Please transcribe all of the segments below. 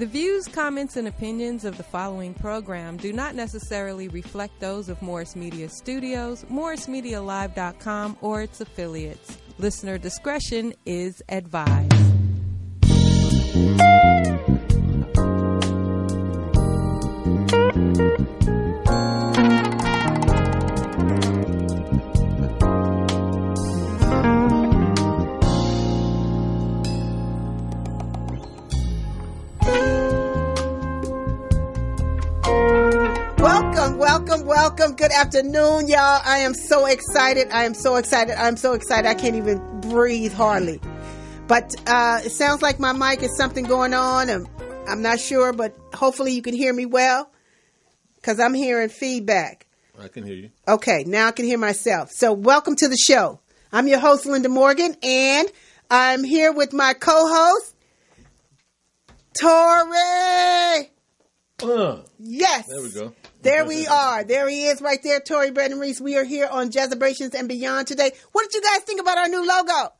The views, comments, and opinions of the following program do not necessarily reflect those of Morris Media Studios, MorrisMediaLive.com, or its affiliates. Listener discretion is advised. Welcome. Good afternoon, y'all. I am so excited. I can't even breathe hardly. But it sounds like my mic is something going on. I'm not sure, but hopefully you can hear me well because I'm hearing feedback. I can hear you. Okay, now I can hear myself. So welcome to the show. I'm your host, Linda Morgan, and I'm here with my co-host, Torre. Yes. There we go. There we are. There he is right there, Torre Brannon. We are here on Jazzabrations and Beyond today. What did you guys think about our new logo?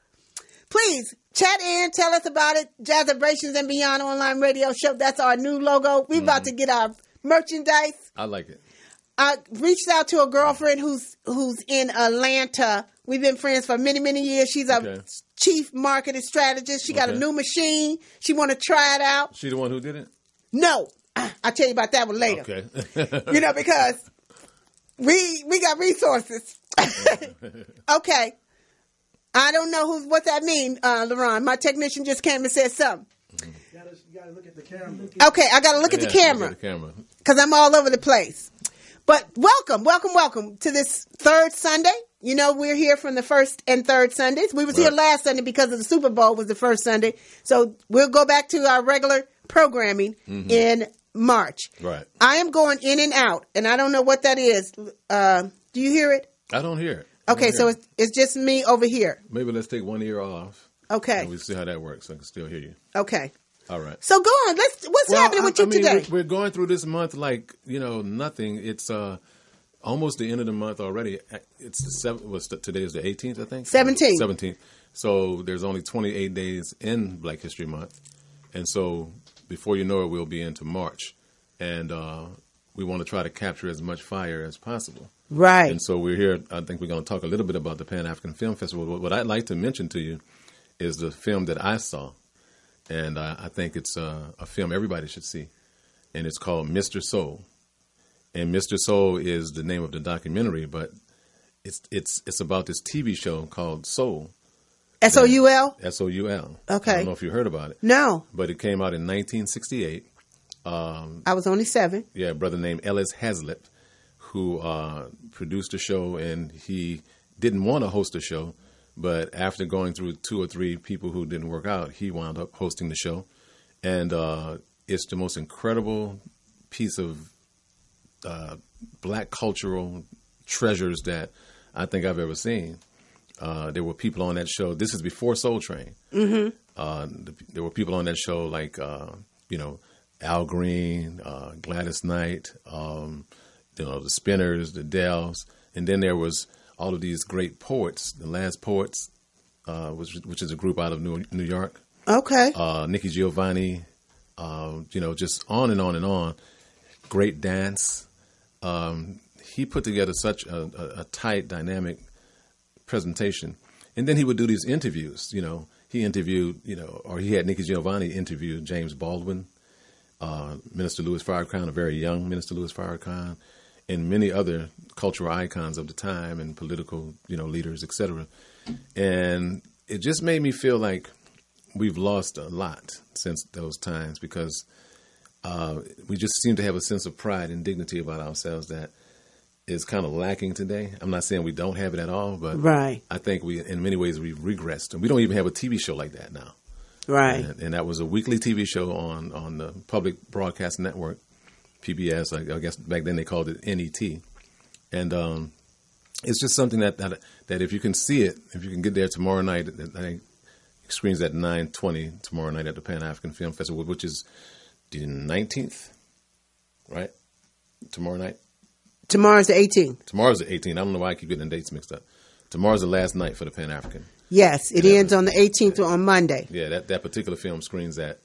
Please chat in, tell us about it. Jazzabrations and Beyond online radio show. That's our new logo. We're about to get our merchandise. I like it. I reached out to a girlfriend who's in Atlanta. We've been friends for many, many years. She's a chief marketing strategist. She got a new machine. She want to try it out. She the one who did it? No. I'll tell you about that one later. Okay. Because we got resources. Okay. I don't know what that means, LaRon. My technician just came and said something. You gotta look at the camera. Okay, I gotta look at the camera. Because I'm all over the place. But welcome to this third Sunday. You know, we're here from the first and third Sundays. We was here last Sunday because of the Super Bowl was the first Sunday. So we'll go back to our regular programming in March. Right. I am going in and out, and I don't know what that is. Do you hear it? I don't hear it. Okay, so it's just me over here. Maybe let's take one ear off. Okay. And we'll see how that works. I can still hear you. Okay. All right. So go on. What's happening with you today? We're going through this month like, nothing. It's almost the end of the month already. It's the 7th. Today is the 18th, I think? 17th. 17th. So there's only 28 days in Black History Month. And so before you know it, we'll be into March. And we want to try to capture as much fire as possible. Right. And so we're here. I think we're going to talk a little bit about the Pan-African Film Festival. What I'd like to mention to you is the film that I saw. And I think it's a film everybody should see. And it's called Mr. Soul. And Mr. Soul is the name of the documentary, but it's about this TV show called Soul. S-O-U-L? S-O-U-L. Okay. I don't know if you heard about it. No. But it came out in 1968. I was only 7. Yeah, a brother named Ellis Hazlitt, who produced the show, and he didn't want to host the show, but after going through 2 or 3 people who didn't work out, he wound up hosting the show. And it's the most incredible piece of black cultural treasures that I think I've ever seen. There were people on that show. This is before Soul Train. Mm-hmm. There were people on that show like, Al Green, Gladys Knight, the Spinners, the Dells. And then there was all of these great poets, the Last Poets, which is a group out of New York. Okay. Nikki Giovanni, just on and on and on. Great dance. He put together such a tight, dynamic presentation. And then he would do these interviews. He interviewed, or he had Nikki Giovanni interview James Baldwin, Minister Louis Farrakhan, a very young Minister Louis Farrakhan, and many other cultural icons of the time and political, leaders, etc. And it just made me feel like we've lost a lot since those times because we just seem to have a sense of pride and dignity about ourselves that is kind of lacking today. I'm not saying we don't have it at all, but I think in many ways, we've regressed. And we don't even have a TV show like that now. Right. And that was a weekly TV show on the Public Broadcast Network, PBS. I guess back then they called it NET. And it's just something that if you can see it, if you can get there tomorrow night, I think it screens at 9:20 tomorrow night at the Pan-African Film Festival, which is the 19th, right? Tomorrow night? Tomorrow's the 18th. Tomorrow's the 18th. I don't know why I keep getting the dates mixed up. Tomorrow's the last night for the Pan-African. Yes, it ends on the 18th on Monday. Yeah, that particular film screens at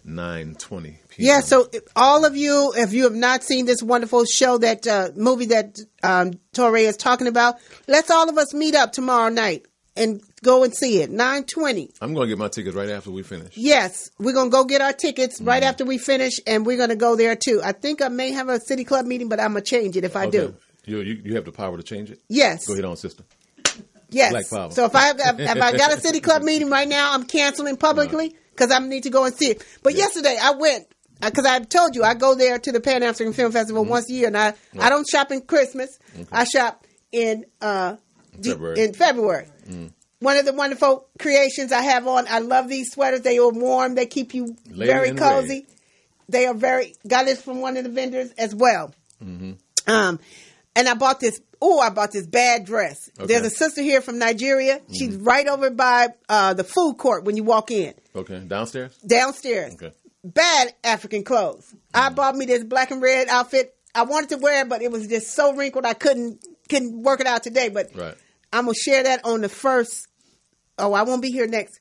9:20 p.m. Yeah, so all of you, if you have not seen this wonderful show, that movie that Torre is talking about, let's all of us meet up tomorrow night and go and see it. 9:20. I'm going to get my tickets right after we finish. Yes, we're going to go get our tickets right after we finish, and we're going to go there too. I think I may have a City Club meeting, but I'm going to change it if I do. You have the power to change it? Yes. Go ahead on, sister. Yes. Black power. So if I got a City Club meeting right now, I'm canceling publicly because I need to go and see it. But yesterday I went, because I told you I go there to the Pan African Film Festival once a year, and I don't shop in Christmas. Okay. I shop in February. One of the wonderful creations I have on, I love these sweaters. They are warm. They keep you very cozy. They are got this from one of the vendors as well. And I bought this bad dress. Okay. There's a sister here from Nigeria. She's right over by the food court when you walk in. Okay. Downstairs? Downstairs. Okay. Bad African clothes. I bought me this black and red outfit. I wanted to wear it, but it was just so wrinkled I couldn't work it out today. But I'm going to share that on the first. Oh, I won't be here next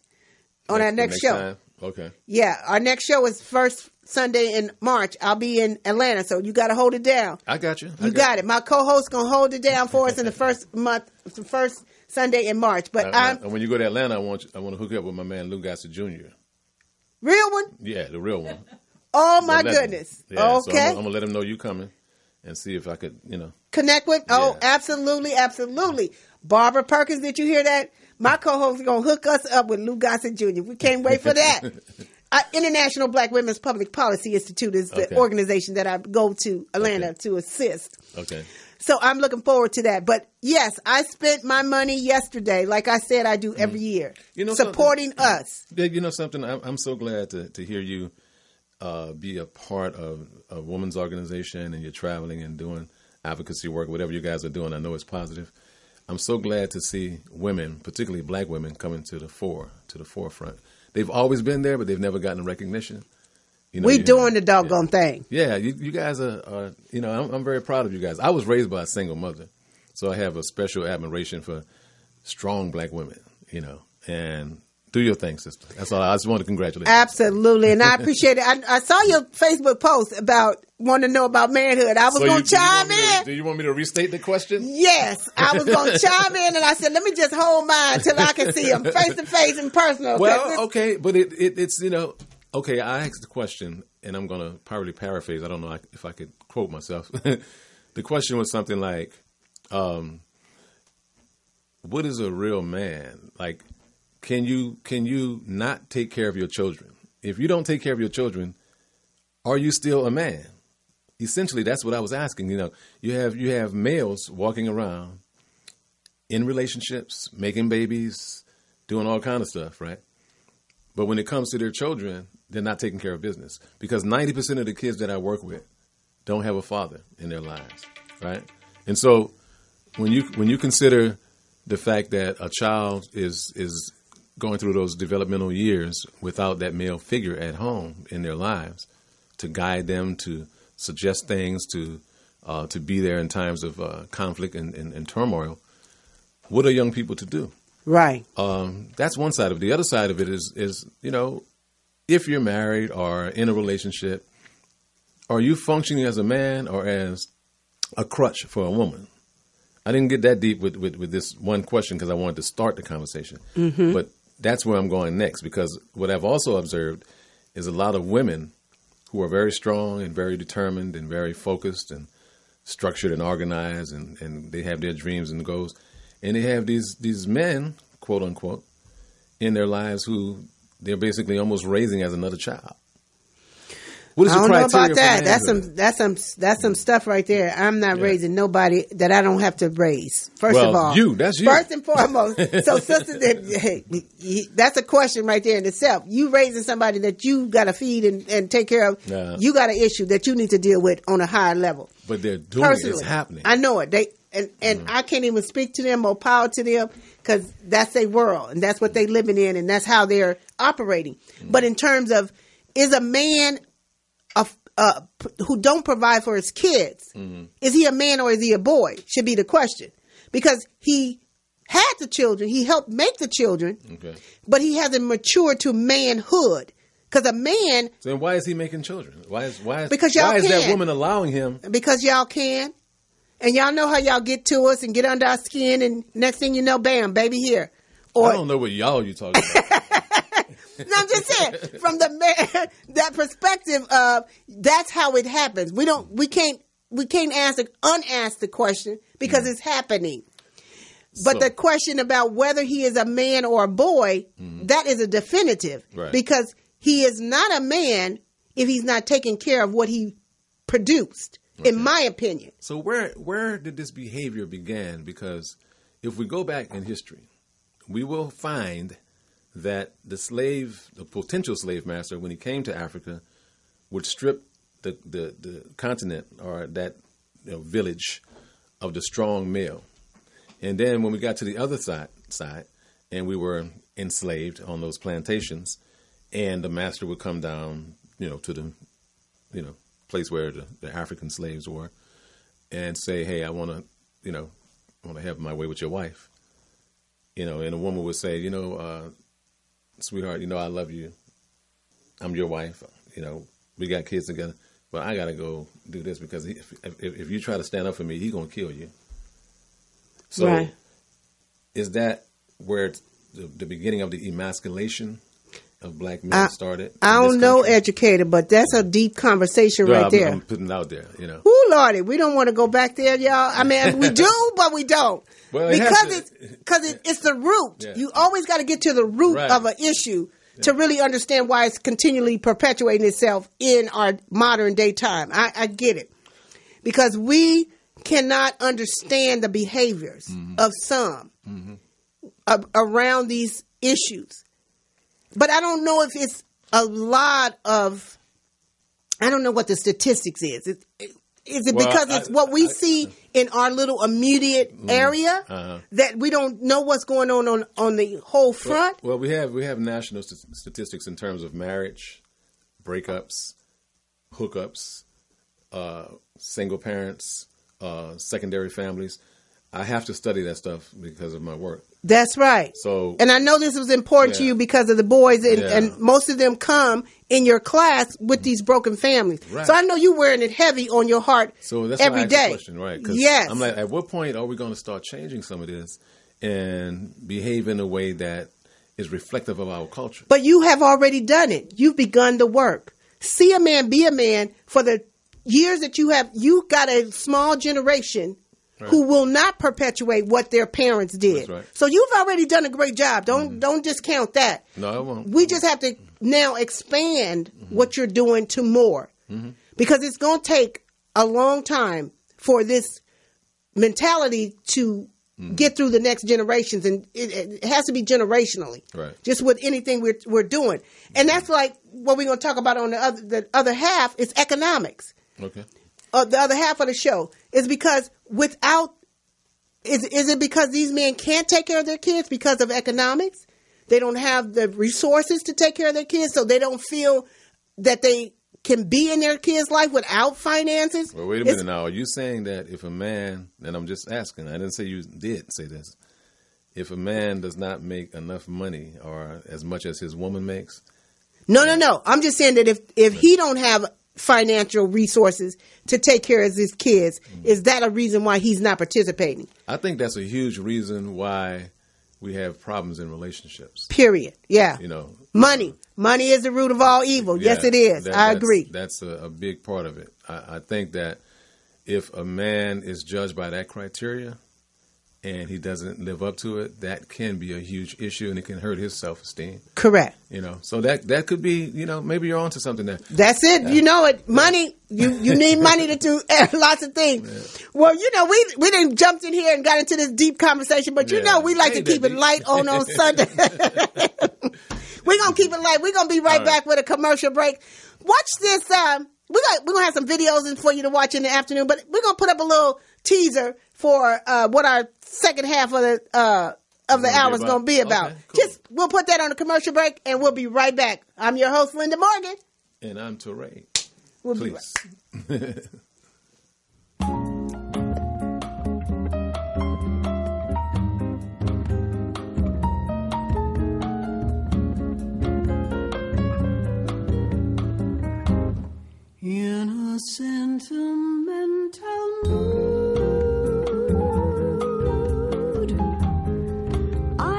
show. Time? Okay. Yeah, our next show is first Sunday in March. I'll be in Atlanta, so you got to hold it down. I got you. You got it. My co-host going to hold it down for us in the first Sunday in March. But when you go to Atlanta, I want to hook you up with my man Lou Gossett Jr. Real one? Yeah, the real one. Oh my goodness. Yeah, okay. So I'm going to let him know you coming and see if I could, connect with. Yeah. Oh, absolutely, absolutely. Barbara Perkins, did you hear that? My co-host is going to hook us up with Lou Gossett Jr. We can't wait for that. International Black Women's Public Policy Institute is the organization that I go to Atlanta to assist. Okay. So I'm looking forward to that. But yes, I spent my money yesterday, like I said I do every year, supporting us. You know something? I'm so glad to hear you be a part of a women's organization, and you're traveling and doing advocacy work, whatever you guys are doing. I know it's positive. I'm so glad to see women, particularly black women, coming to the forefront. They've always been there, but they've never gotten recognition. We doing the doggone thing. Yeah, you guys are. I'm very proud of you guys. I was raised by a single mother, so I have a special admiration for strong black women. And do your thing, sister. That's all. I just want to congratulate you. Absolutely, and I appreciate it. I saw your Facebook post about wanting to know about manhood. I was going to chime in. Do you want me to restate the question? Yes, I was going to chime in, and I said, let me just hold mine until I can see them face to face and personal. Well, okay, but it's okay. I asked the question, and I'm going to probably paraphrase. I don't know if I could quote myself. The question was something like, "What is a real man like?" Can you not take care of your children? If you don't take care of your children, are you still a man? Essentially, that's what I was asking. You have males walking around in relationships, making babies, doing all kind of stuff, right? But when it comes to their children, they're not taking care of business, because 90% of the kids that I work with don't have a father in their lives, right? And so when you consider the fact that a child is going through those developmental years without that male figure at home in their lives to guide them, to suggest things, to be there in times of conflict and turmoil, what are young people to do? Right. That's one side of it. The other side of it is if you're married or in a relationship, are you functioning as a man or as a crutch for a woman? I didn't get that deep with this one question because I wanted to start the conversation. Mm-hmm. But that's where I'm going next, because what I've also observed is a lot of women who are very strong and very determined and very focused and structured and organized, and they have their dreams and goals. And they have these men, quote unquote, in their lives who they're basically almost raising as another child. What is I don't the know about that. That's some stuff right there. I'm not raising nobody that I don't have to raise. First of all, that's you. First and foremost. So, sister, that's a question right there in itself. You raising somebody that you got to feed and take care of. You got an issue that you need to deal with on a higher level. But they're doing it. It's happening. I know it. And I can't even speak to them or power to them because that's their world and that's what they're living in and that's how they're operating. But in terms of, is a man who don't provide for his kids, is he a man or is he a boy? Should be the question. Because he had the children, he helped make the children, but he hasn't matured to manhood. Because a man. So then why is he making children? Why is because y'all why is can. that woman allowing him? Because y'all can. And y'all know how y'all get to us and get under our skin, and next thing you know, bam, baby here. Or, I don't know what y'all you talking about. No, I'm just saying, from the man, that perspective of that's how it happens. We can't unask the question because it's happening. But the question about whether he is a man or a boy, that is a definitive. Right. Because he is not a man if he's not taking care of what he produced, in my opinion. So where did this behavior begin? Because if we go back in history, we will find that the potential slave master, when he came to Africa, would strip the continent or that village of the strong male. And then when we got to the other side, and we were enslaved on those plantations, and the master would come down, to the, place where the African slaves were, and say, "Hey, I want to have my way with your wife." And a woman would say, "Sweetheart, I love you. I'm your wife. We got kids together, but I gotta go do this because if you try to stand up for me, he's gonna kill you." So, right. Is that where the beginning of the emasculation of black men started? I don't know, educated, but that's a deep conversation right there. I'm putting it out there, Ooh, Lordy, we don't want to go back there, y'all. I mean, we do, but we don't. Well, because it's the root. Yeah. You always got to get to the root of an issue to really understand why it's continually perpetuating itself in our modern day time. I get it. Because we cannot understand the behaviors of some around these issues. But I don't know if it's a lot of, I don't know what the statistics is. Is it because it's what we see in our little immediate area that we don't know what's going on the whole front? Well, we have national statistics in terms of marriage, breakups, hookups, single parents, secondary families. I have to study that stuff because of my work. That's right. So, and I know this was important to you because of the boys, and most of them come in your class with these broken families. Right. So I know you're wearing it heavy on your heart every day. The question, right? Yes. I'm like, at what point are we going to start changing some of this and behave in a way that is reflective of our culture? But you have already done it. You've begun the work. See a man, be a man. For the years that you have, you got a small generation who will not perpetuate what their parents did. That's right. So you've already done a great job. Don't discount that. No, I won't. We just have to now expand what you're doing to more. Because it's going to take a long time for this mentality to get through the next generations. And it has to be generationally. Right. Just with anything we're doing. And that's like what we're going to talk about on the other half is economics. Okay. The other half of the show is because is it because these men can't take care of their kids because of economics? They don't have the resources to take care of their kids, so they don't feel that they can be in their kids' life without finances? Well, wait a minute now. Are you saying that if a man, and I'm just asking, I didn't say you did say this, if a man does not make enough money or as much as his woman makes? No. I'm just saying that if he don't have financial resources to take care of his kids, is that a reason why he's not participating? I think that's a huge reason why we have problems in relationships. Period. Yeah. Money is the root of all evil. Yeah, yes, it is. I agree. That's a big part of it. I think that if a man is judged by that criteria and he doesn't live up to it, that can be a huge issue and it can hurt his self-esteem. Correct. So that could be, maybe you're onto something there. That's it. You know it. Money, you need money to do lots of things. Yeah. Well, we done jumped in here and got into this deep conversation, but we like to keep it light on Sunday. We're going to keep it light. We're going to be right back with a commercial break. Watch this. We're going to have some videos for you to watch in the afternoon, but we're going to put up a little teaser for what our second half of the hour is going to be about. Okay, cool. We'll put that on the commercial break, and we'll be right back. I'm your host, Linda Morgan. And I'm Torre. We'll Please. Be right.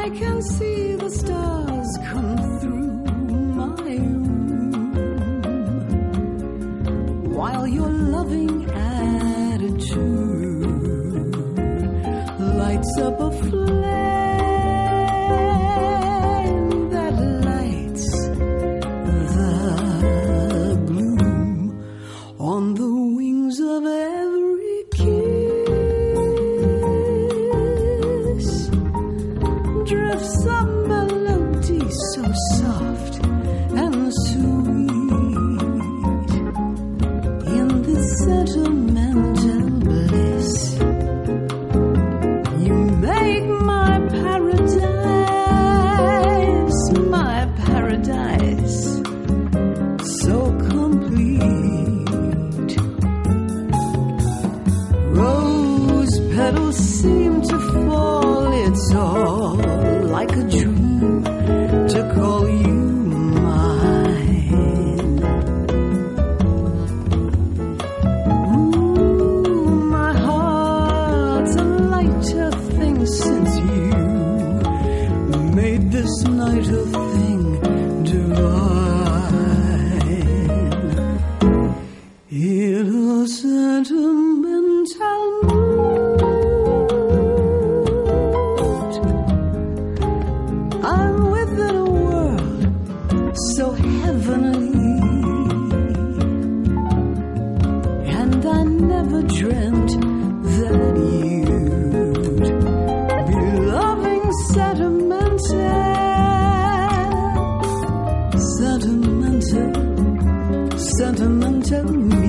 I can see the stars come through my room, while your loving attitude lights up a flame that lights the bloom on the wings of every kiss. Drifts a melody so soft and sweet in this sentimental bliss. You make my paradise so complete. Rose petals seem to fall, it's all like a dream to call you mine. Ooh, my heart's a lighter thing since you made this night a thing divine. In a sentimental mood, I'm within a world so heavenly, and I never dreamt that you'd be loving sentimental me.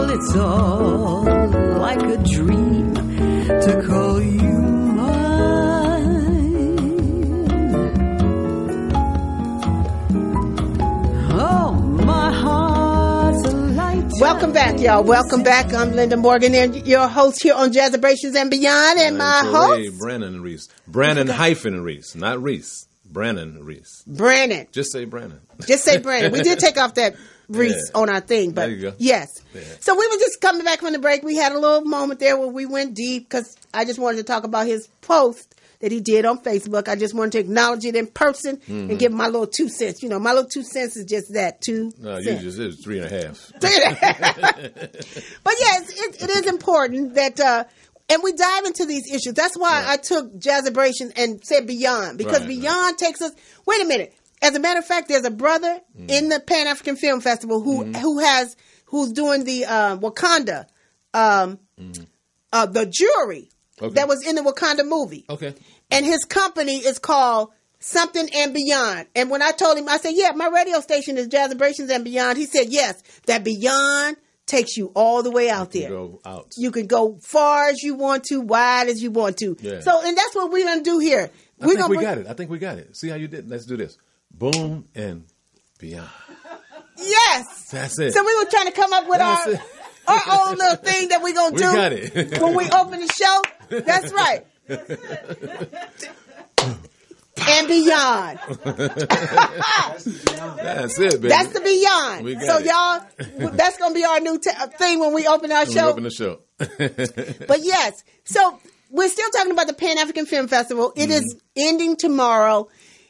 It's all like a dream to call you mine. Oh, my heart's a light. Welcome back, y'all. Welcome back. I'm Linda Morgan, and your host here on Jazzabrations and Beyond, and my host Brannon Reese. Brannon hyphen Reese, not Reese. Brannon Reese. Brannon. Just say Brannon. Just say Brannon. We did take off that Reese on our thing, but there you go. Yes. Yeah. So we were just coming back from the break. We had a little moment there where we went deep because I just wanted to talk about his post that he did on Facebook. I just wanted to acknowledge it in person and give my little 2 cents. You know, my little 2 cents is just that, 2 cents. No, you just, it was 3.5. But yes, it is important that, and we dive into these issues. That's why I took Jazzabrations and said Beyond, because Beyond takes us, wait a minute. As a matter of fact, there's a brother in the Pan-African Film Festival who's doing the Wakanda, the jury that was in the Wakanda movie. Okay. And his company is called Something and Beyond. And when I told him, I said, yeah, my radio station is Jazzabrations and Beyond. He said, yes, that Beyond takes you all the way out there. Go out. You can go far as you want to, wide as you want to. Yeah. So, and that's what we're going to do here. I think we got it. See how you did? Let's do this. Boom and beyond. Yes. That's it. So we were trying to come up with our own little thing that we're going to do. We got it. When we open the show. That's right. And beyond. That's it, baby. That's the beyond. We got so it. y'all, that's going to be our new thing when we open our show. Open the show. But yes, so we're still talking about the Pan-African Film Festival. It is ending tomorrow.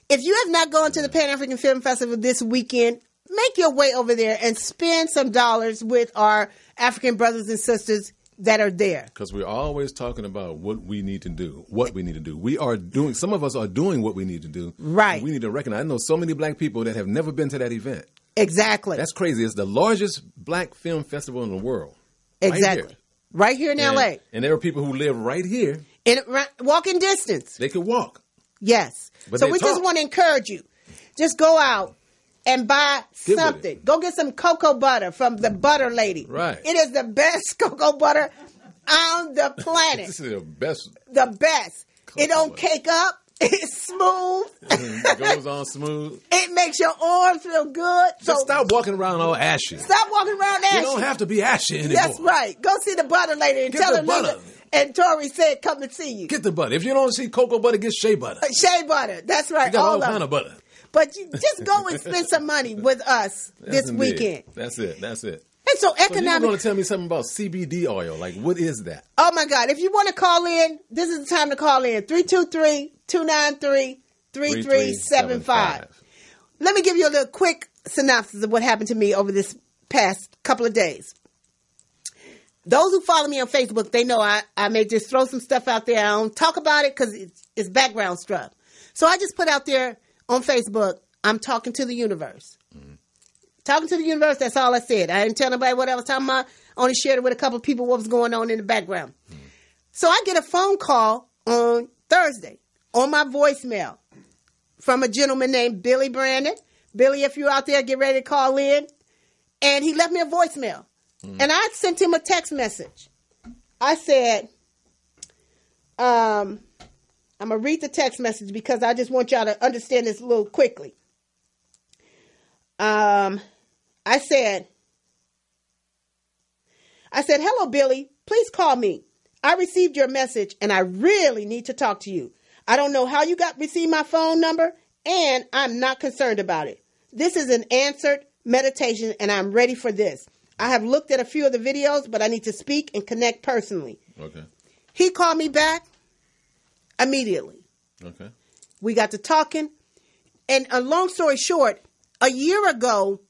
If you have not gone to the Pan-African Film Festival this weekend, make your way over there and spend some dollars with our African brothers and sisters that are there. Because we're always talking about what we need to do, We are doing, some of us are doing what we need to do. Right. We need to recognize. I know so many black people that have never been to that event. Exactly. That's crazy. It's the largest black film festival in the world. Exactly. Right here in L.A. And there are people who live right here. In walking distance. They could walk. Yes. But so we just want to encourage you. Just go out and buy something. Go get some cocoa butter from the butter lady. Right. It is the best cocoa butter on the planet. This is the best. The best. It don't cake up. It's smooth. It goes on smooth. It makes your arms feel good. Just stop walking around all ashy. Stop walking around ashy. You don't have to be ashy anymore. That's right. Go see the butter lady and tell her butter. And Tori said, come and see you. Get the butter. If you don't see cocoa butter, get shea butter. Shea butter. That's right. You got all kind of butter. But you just go and spend some money with us this weekend. That's it. And so economic. So you're going to tell me something about CBD oil. Like, what is that? Oh, my God. If you want to call in, this is the time to call in. 323-293-3375. Let me give you a little quick synopsis of what happened to me over this past couple of days. Those who follow me on Facebook, they know I may just throw some stuff out there. I don't talk about it because it's background stuff. So I just put out there on Facebook, I'm talking to the universe. Mm-hmm. Talking to the universe, that's all I said. I didn't tell nobody what I was talking about. I only shared it with a couple of people what was going on in the background. Mm-hmm. So I get a phone call on Thursday on my voicemail from a gentleman named Billy Brandon. Billy, if you're out there, get ready to call in. And he left me a voicemail. Mm-hmm. And I sent him a text message. I said, I'm going to read the text message because I just want y'all to understand this a little quickly. I said, hello, Billy. Please call me. I received your message and I really need to talk to you. I don't know how you received my phone number and I'm not concerned about it. This is an answered meditation and I'm ready for this. I have looked at a few of the videos, but I need to speak and connect personally. Okay. He called me back immediately. Okay. We got to talking. And a long story short, a year ago,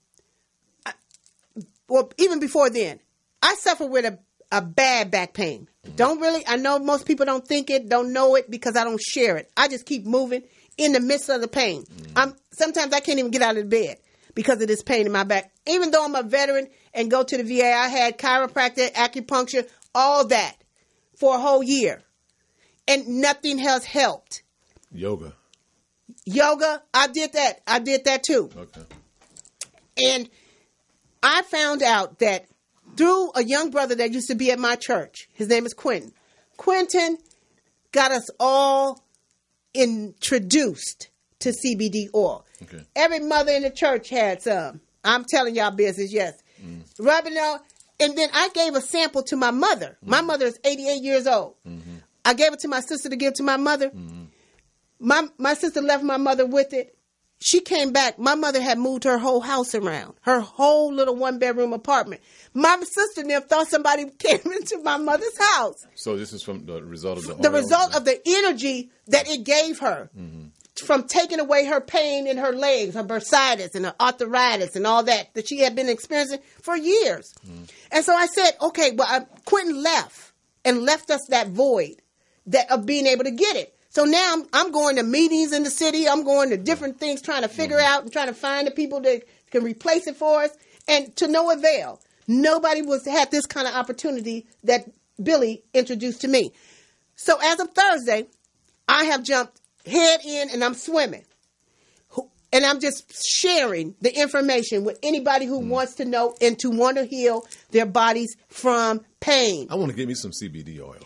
or even before then, I suffered with a bad back pain. Mm-hmm. I know most people don't think it, don't know it because I don't share it. I just keep moving in the midst of the pain. Mm-hmm. Sometimes I can't even get out of the bed because of this pain in my back. Even though I'm a veteran and go to the VA, I had chiropractic, acupuncture, all that for a whole year. And nothing has helped. Yoga, I did that. I did that too. Okay. And I found out that through a young brother that used to be at my church, his name is Quentin. Quentin got us all introduced to CBD oil. Okay. Every mother in the church had some. I'm telling y'all business, yes. Rubbing on. And then I gave a sample to my mother. My mother is 88 years old. Mm-hmm. I gave it to my sister to give to my mother. Mm-hmm. My sister left my mother with it. She came back. My mother had moved her whole house around, her whole little one-bedroom apartment. My sister never thought somebody came into my mother's house. So this is from the result of the result of the energy that it gave her from taking away her pain in her legs, her bursitis and her arthritis and all that she had been experiencing for years. And so I said, okay, well, Quentin left us that void of being able to get it. So now I'm going to meetings in the city. I'm going to different things, trying to figure out and trying to find the people that can replace it for us. And to no avail. Nobody had this kind of opportunity that Billy introduced to me. So as of Thursday, I have jumped head in and I'm swimming. And I'm just sharing the information with anybody who wants to know and to want to heal their bodies from pain. I want to get me some CBD oil.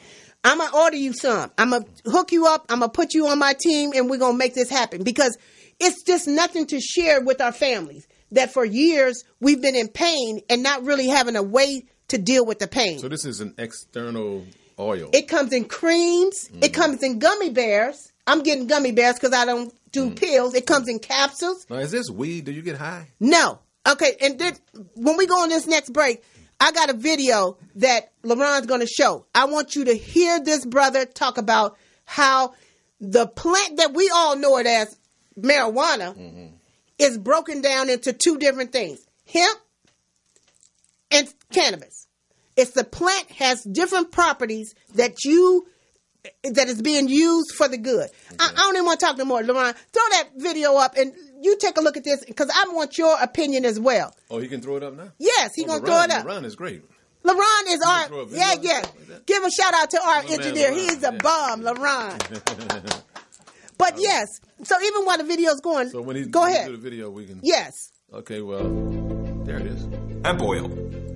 I'm going to order you some. I'm going to hook you up. I'm going to put you on my team and we're going to make this happen because it's just nothing to share with our families that for years we've been in pain and not really having a way to deal with the pain. So this is an external oil. It comes in creams. It comes in gummy bears. I'm getting gummy bears because I don't do pills. It comes in capsules. Now, is this weed? Do you get high? No. Okay. And then when we go on this next break, I got a video that LaRon's going to show. I want you to hear this brother talk about how the plant that we all know it as marijuana is broken down into two different things: hemp and cannabis. It's the plant has different properties that is being used for the good. Okay. I don't even want to talk no more. LaRon, throw that video up and you take a look at this because I want your opinion as well. Oh, he can throw it up now? Yes, he's going to throw it up. LaRon is great. LaRon is our, yeah. Give a shout out to our engineer. He's a bomb, LaRon. But yes, so even while the video's going, so when go ahead. Do the video, we can. Yes. Okay, well, there it is. Hemp oil.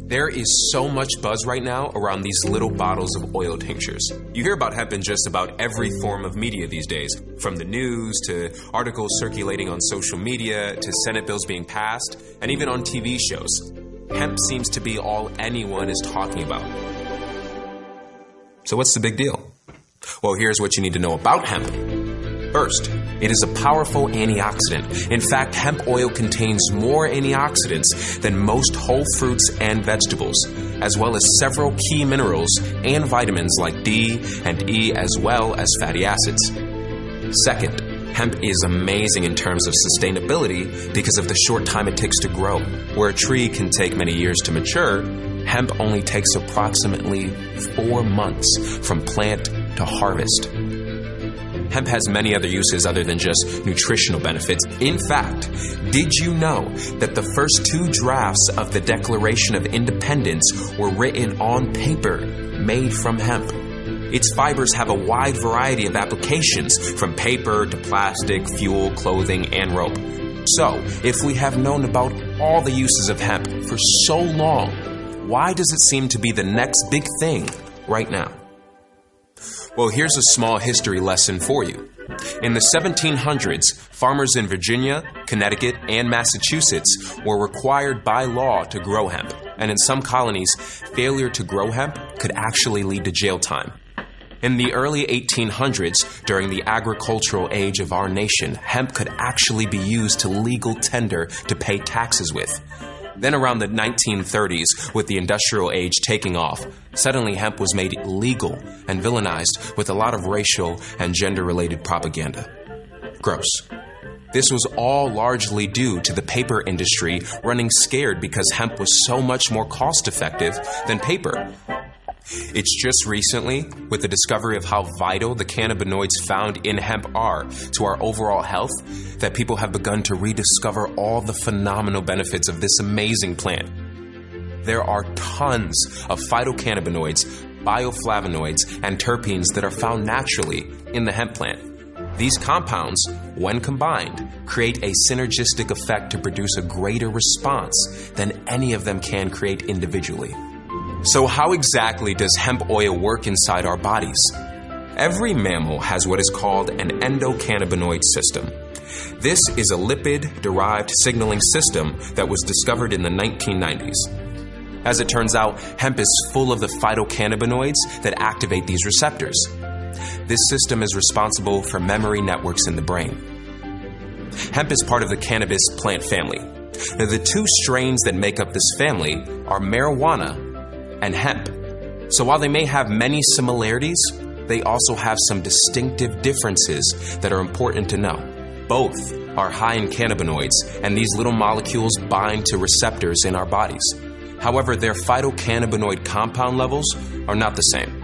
There is so much buzz right now around these little bottles of oil tinctures. You hear about hemp in just about every form of media these days, from the news to articles circulating on social media to Senate bills being passed, and even on TV shows. Hemp seems to be all anyone is talking about. So what's the big deal? Well, here's what you need to know about hemp. First, it is a powerful antioxidant. In fact, hemp oil contains more antioxidants than most whole fruits and vegetables, as well as several key minerals and vitamins like D and E, as well as fatty acids. Second, hemp is amazing in terms of sustainability because of the short time it takes to grow. Where a tree can take many years to mature, hemp only takes approximately 4 months from plant to harvest. Hemp has many other uses other than just nutritional benefits. In fact, did you know that the first 2 drafts of the Declaration of Independence were written on paper made from hemp? Its fibers have a wide variety of applications, from paper to plastic, fuel, clothing, and rope. So, if we have known about all the uses of hemp for so long, why does it seem to be the next big thing right now? Well, here's a small history lesson for you. In the 1700s, farmers in Virginia, Connecticut, and Massachusetts were required by law to grow hemp. And in some colonies, failure to grow hemp could actually lead to jail time. In the early 1800s, during the agricultural age of our nation, hemp could actually be used to legal tender to pay taxes with. Then around the 1930s, with the industrial age taking off, suddenly hemp was made illegal and villainized with a lot of racial and gender-related propaganda. Gross. This was all largely due to the paper industry running scared because hemp was so much more cost-effective than paper. It's just recently, with the discovery of how vital the cannabinoids found in hemp are to our overall health, that people have begun to rediscover all the phenomenal benefits of this amazing plant. There are tons of phytocannabinoids, bioflavonoids, and terpenes that are found naturally in the hemp plant. These compounds, when combined, create a synergistic effect to produce a greater response than any of them can create individually. So how exactly does hemp oil work inside our bodies? Every mammal has what is called an endocannabinoid system. This is a lipid-derived signaling system that was discovered in the 1990s. As it turns out, hemp is full of the phytocannabinoids that activate these receptors. This system is responsible for memory networks in the brain. Hemp is part of the cannabis plant family. Now, the 2 strains that make up this family are marijuana and hemp. So while they may have many similarities, they also have some distinctive differences that are important to know. Both are high in cannabinoids, and these little molecules bind to receptors in our bodies. However, their phytocannabinoid compound levels are not the same.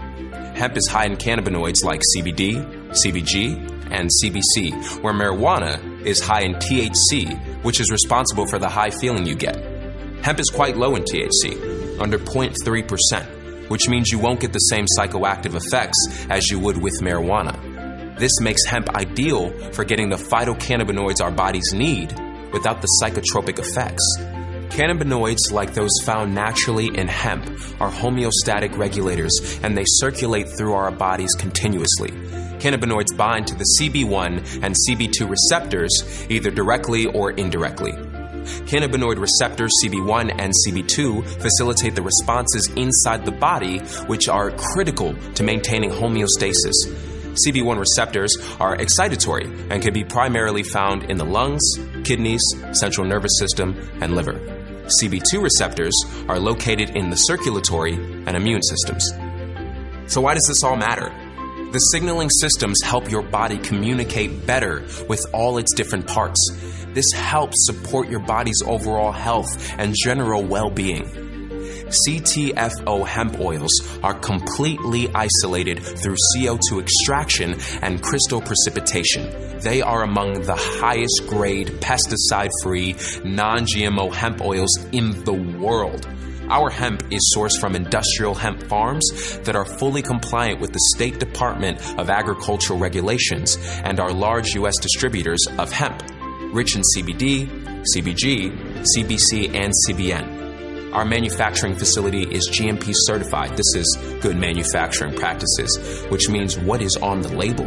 Hemp is high in cannabinoids like CBD, CBG, and CBC, where marijuana is high in THC, which is responsible for the high feeling you get. Hemp is quite low in THC, under 0.3%, which means you won't get the same psychoactive effects as you would with marijuana. This makes hemp ideal for getting the phytocannabinoids our bodies need without the psychotropic effects. Cannabinoids, like those found naturally in hemp, are homeostatic regulators, and they circulate through our bodies continuously. Cannabinoids bind to the CB1 and CB2 receptors, either directly or indirectly. Cannabinoid receptors CB1 and CB2 facilitate the responses inside the body, which are critical to maintaining homeostasis. CB1 receptors are excitatory and can be primarily found in the lungs, kidneys, central nervous system, and liver. CB2 receptors are located in the circulatory and immune systems. So why does this all matter? The signaling systems help your body communicate better with all its different parts. This helps support your body's overall health and general well-being. CTFO hemp oils are completely isolated through CO2 extraction and crystal precipitation. They are among the highest grade, pesticide-free, non-GMO hemp oils in the world. Our hemp is sourced from industrial hemp farms that are fully compliant with the State Department of Agricultural regulations and are large U.S. distributors of hemp, rich in CBD, CBG, CBC, and CBN. Our manufacturing facility is GMP certified. This is good manufacturing practices, which means what is on the label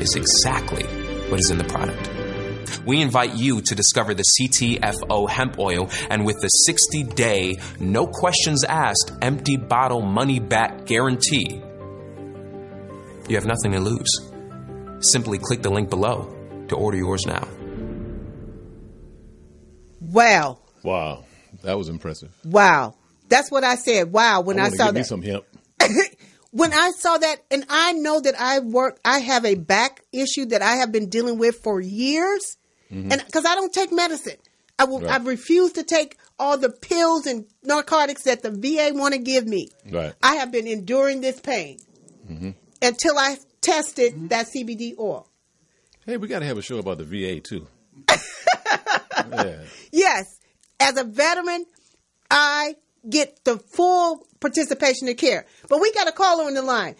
is exactly what is in the product. We invite you to discover the CTFO hemp oil, and with the 60-day, no questions asked, empty bottle money back guarantee, you have nothing to lose. Simply click the link below to order yours now. Wow. Wow. That was impressive. Wow. That's what I said. Wow. When I saw give that. me some hemp. When I saw that, and I know that I have a back issue that I have been dealing with for years. Mm-hmm. And because I don't take medicine. I refuse to take all the pills and narcotics that the VA want to give me. Right. I have been enduring this pain until I tested that CBD oil. Hey, we got to have a show about the VA too. Yeah. Yes. As a veteran, I get the full participation in care. But we got a caller on the line.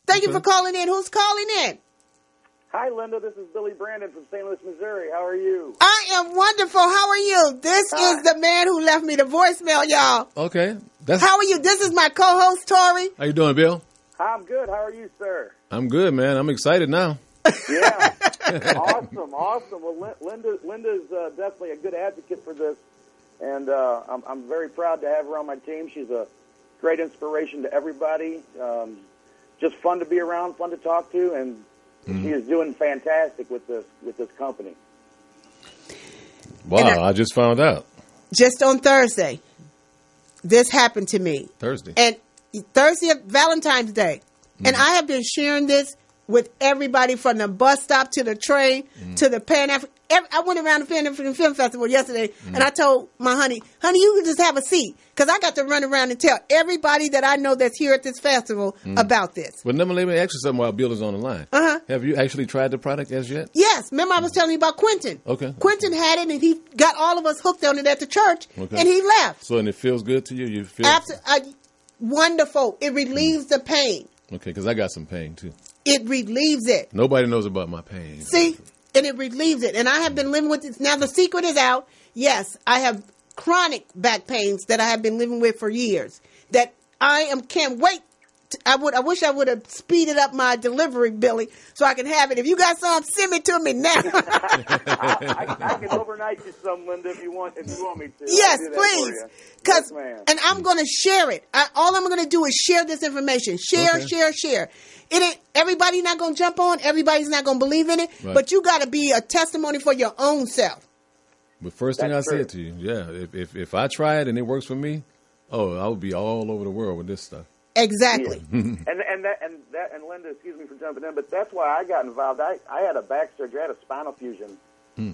Thank you for calling in. Who's calling in? Hi, Linda. This is Billy Brandon from St. Louis, Missouri. How are you? I am wonderful. How are you? This is the man who left me the voicemail, y'all. Okay. How are you? This is my co-host, Tori. How you doing, Bill? I'm good. How are you, sir? I'm good, man. I'm excited now. Yeah. Awesome. Well, Linda's definitely a good advocate for this. And I'm very proud to have her on my team. She's a great inspiration to everybody. Just fun to be around, fun to talk to, and she is doing fantastic with this company. Wow, I just found out. Just on Thursday, this happened to me. Thursday, Valentine's Day. And I have been sharing this with everybody from the bus stop to the train to the Pan-African. I went around the Pan-African Film Festival yesterday, and I told my honey, you can just have a seat, because I got to run around and tell everybody that I know that's here at this festival about this. But let me ask you something while Bill is on the line. Have you actually tried the product as yet? Yes. Remember I was telling you about Quentin. Okay. Quentin had it, and he got all of us hooked on it at the church, and he left. So, and it feels good to you? You feel wonderful. It relieves the pain. Okay, because I got some pain, too. It relieves it. Nobody knows about my pain. See? And it relieves it. And I have been living with it. Now, the secret is out. Yes, I have chronic back pains that I have been living with for years. That can't wait. I wish I would have speeded up my delivery, Billy, so I can have it. If you got some, send it to me now. I can overnight you some, Linda, if you want me to. Yes, please. And I'm going to share it. All I'm going to do is share this information. Share. It ain't everybody's not going to jump on. Everybody's not going to believe in it. Right. But you got to be a testimony for your own self. But first thing I said to you, if I try it and it works for me, I would be all over the world with this stuff. Exactly. Yeah. and Linda, excuse me for jumping in, but that's why I got involved. I had a back surgery. I had a spinal fusion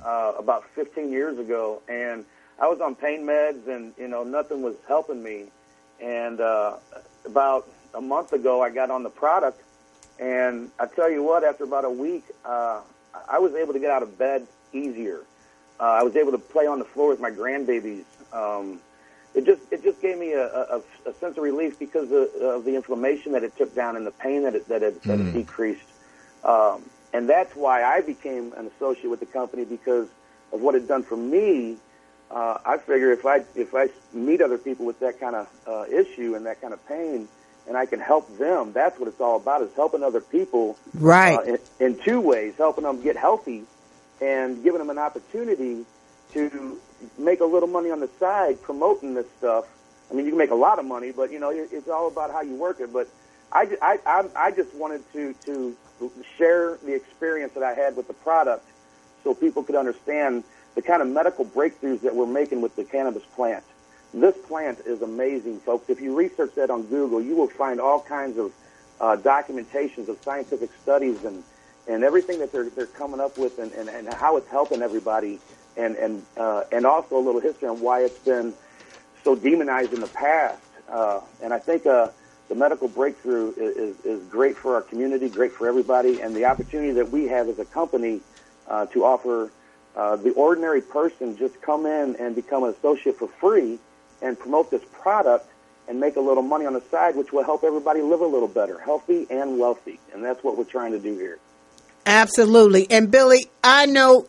about 15 years ago, and I was on pain meds, and nothing was helping me. And about a month ago, I got on the product. And I tell you what, after about a week, I was able to get out of bed easier. I was able to play on the floor with my grandbabies. It just gave me a sense of relief because of the inflammation that it took down and the pain that it decreased. And that's why I became an associate with the company, because of what it's done for me. I figure if I meet other people with that kind of issue and that kind of pain, and I can help them, that's what it's all about, is helping other people in two ways, helping them get healthy and giving them an opportunity to make a little money on the side promoting this stuff. I mean, you can make a lot of money, but, it's all about how you work it. But I just wanted to share the experience that I had with the product so people could understand the kind of medical breakthroughs that we're making with the cannabis plant. This plant is amazing, folks. If you research that on Google, you will find all kinds of documentations of scientific studies and everything that they're coming up with and how it's helping everybody, and also a little history on why it's been so demonized in the past. And I think the medical breakthrough is great for our community, great for everybody, and the opportunity that we have as a company to offer the ordinary person just come in and become an associate for free and promote this product and make a little money on the side, which will help everybody live a little better, healthy and wealthy. And that's what we're trying to do here. Absolutely. And Billy, I knew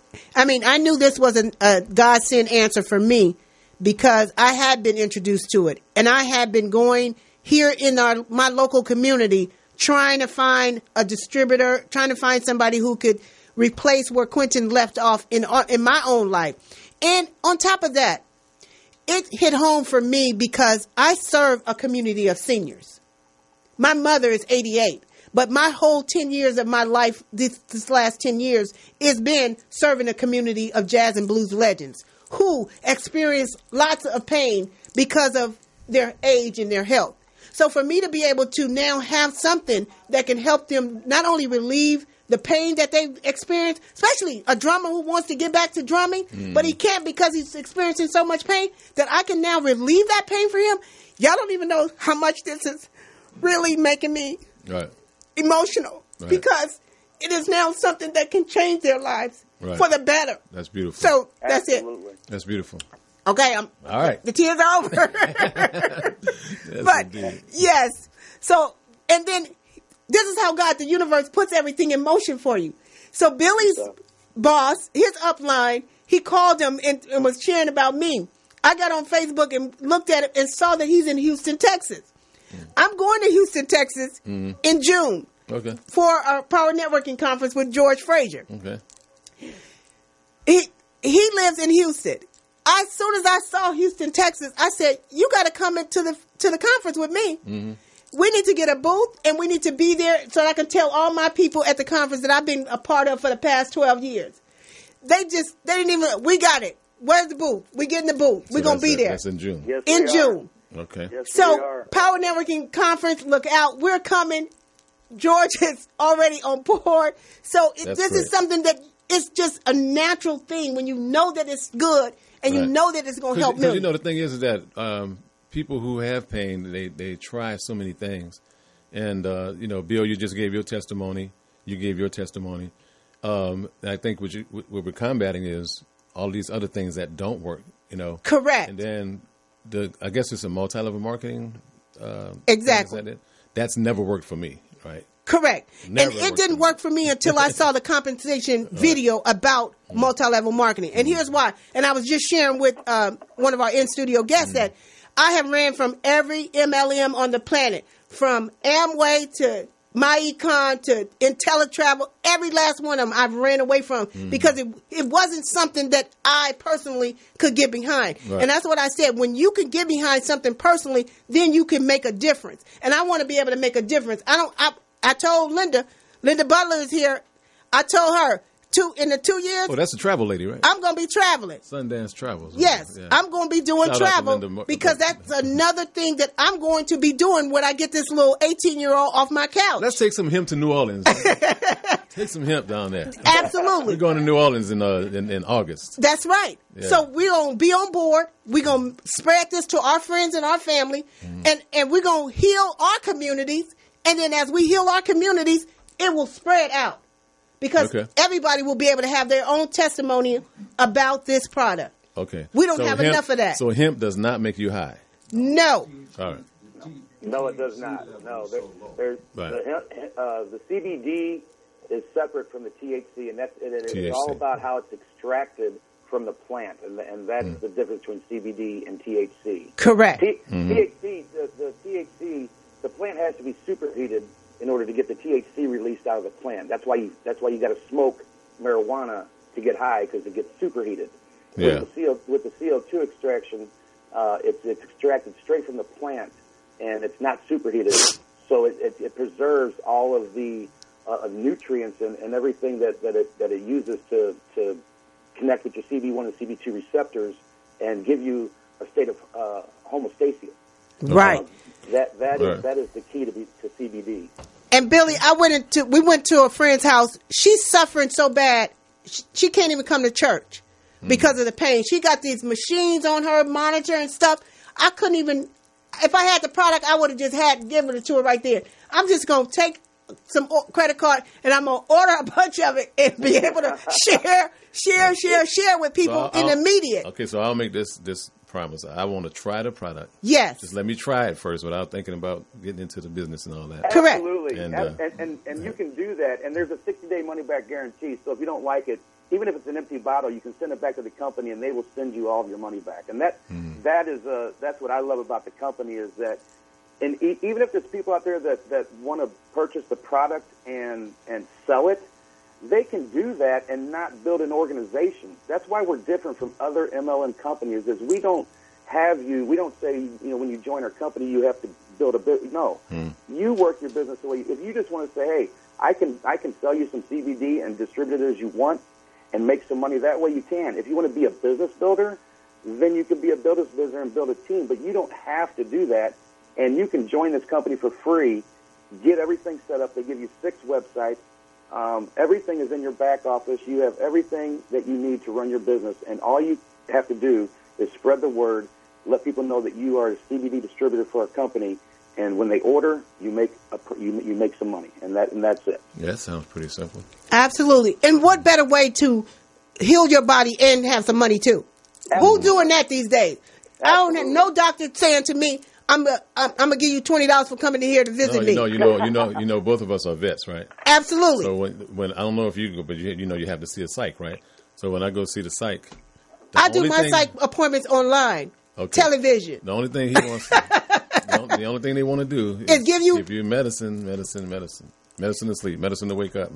this was a God-sent answer for me because I had been introduced to it. And I had been going here in my local community trying to find a distributor, trying to find somebody who could replace where Quentin left off in my own life. And on top of that, it hit home for me because I serve a community of seniors. My mother is 88, but my whole 10 years of my life, this last 10 years, has been serving a community of jazz and blues legends who experience lots of pain because of their age and their health. So for me to be able to now have something that can help them not only relieve the pain that they experience, especially a drummer who wants to get back to drumming, but he can't because he's experiencing so much pain, that I can now relieve that pain for him. Y'all don't even know how much this is really making me emotional because it is now something that can change their lives for the better. That's beautiful. So that's Absolutely. it. That's beautiful. Okay, all right. The tears are over. But indeed. yes. So, and then this is how God, the universe, puts everything in motion for you. So Billy's boss, his upline, he called him and was sharing about me. I got on Facebook and looked at it and saw that he's in Houston, Texas. I'm going to Houston, Texas in June for a Power Networking Conference with George Frazier. Okay. He lives in Houston. As soon as I saw Houston, Texas, I said, you got to come into the conference with me. Mm-hmm. We need to get a booth, and we need to be there so that I can tell all my people at the conference that I've been a part of for the past 12 years. They didn't even, we got it. Where's the booth? We getting the booth. We're going to be there. That's in June. Yes, in June. Okay. Yes, so, Power Networking Conference, look out. We're coming. George is already on board. So, this is something that it's just a natural thing when you know that it's good and you know that it's going to help millions. You know, the thing is that people who have pain, they try so many things. And, Bill, you just gave your testimony. You gave your testimony. I think what we're combating is all these other things that don't work, Correct. And then I guess it's a multi-level marketing. Exactly. That's never worked for me, right? Correct. And it didn't work for me until I saw the compensation video about multi-level marketing. And here's why. And I was just sharing with one of our in-studio guests that I have ran from every MLM on the planet, from Amway to MyEcon to IntelliTravel, every last one of them I've ran away from because it wasn't something that I personally could get behind. Right. And that's what I said. When you can get behind something personally, then you can make a difference. And I want to be able to make a difference. I told Linda Butler is here. I told her in the 2 years. Oh, that's the travel lady, right? I'm going to be traveling. Sundance Travels. Yes, yeah. I'm going to be doing travel because that's another thing that I'm going to be doing when I get this little 18-year-old off my couch. Let's take some hemp to New Orleans. Take some hemp down there. Absolutely. We're going to New Orleans in August. That's right. Yeah. So we're going to be on board. We're going to spread this to our friends and our family, and we're going to heal our communities. And then as we heal our communities, it will spread out. Because everybody will be able to have their own testimony about this product. Okay. We don't have enough of that. So hemp does not make you high? No. All right. No, it does not. No. The CBD is separate from the THC, and it's all about how it's extracted from the plant, and that's the difference between CBD and THC. Correct. THC, the THC, the plant has to be superheated in order to get the THC released out of the plant. That's why you got to smoke marijuana to get high, because it gets superheated. Yeah. With the CO2 extraction, it's extracted straight from the plant, and it's not superheated, so it preserves all of the nutrients and everything that it uses to connect with your CB1 and CB2 receptors and give you a state of homeostasis. Right. That is the key to CBD. And Billy, we went to a friend's house. She's suffering so bad, she can't even come to church because of the pain. She got these machines on her monitor and stuff. I couldn't even, if I had the product, I would have just given it to her right there. I'm just going to take some credit card and I'm going to order a bunch of it and be able to share with people in the immediate. Okay, so I'll make this promise. I want to try the product. Yes. Just let me try it first without thinking about getting into the business and all that. Correct. Absolutely. And you can do that. And there's a 60-day money-back guarantee. So if you don't like it, even if it's an empty bottle, you can send it back to the company and they will send you all of your money back. And that's what I love about the company is that, and even if there's people out there that want to purchase the product and sell it, they can do that and not build an organization. That's why we're different from other MLM companies. Is we don't say when you join our company you have to build a business. No, you work your business the way. If you just want to say, hey, I can sell you some CBD and distribute it as you want and make some money that way, you can. If you want to be a business builder, then you can be a business builder and build a team. But you don't have to do that, and you can join this company for free. Get everything set up. They give you 6 websites. Everything is in your back office. You have everything that you need to run your business, and all you have to do is spread the word, let people know that you are a CBD distributor for our company, and when they order, you make some money, and that's it. Yeah, that sounds pretty simple. Absolutely. And what better way to heal your body and have some money too? Absolutely. Who's doing that these days? Absolutely. I don't have no doctor saying to me, I'm gonna give you $20 for coming in here to visit me. You know, both of us are vets, right? Absolutely. So when I don't know if you go, but you have to see a psych, right? So when I go see the psych, I do my psych appointments online, television. The only thing he wants, the only thing they want to do is give you medicine to sleep, medicine to wake up.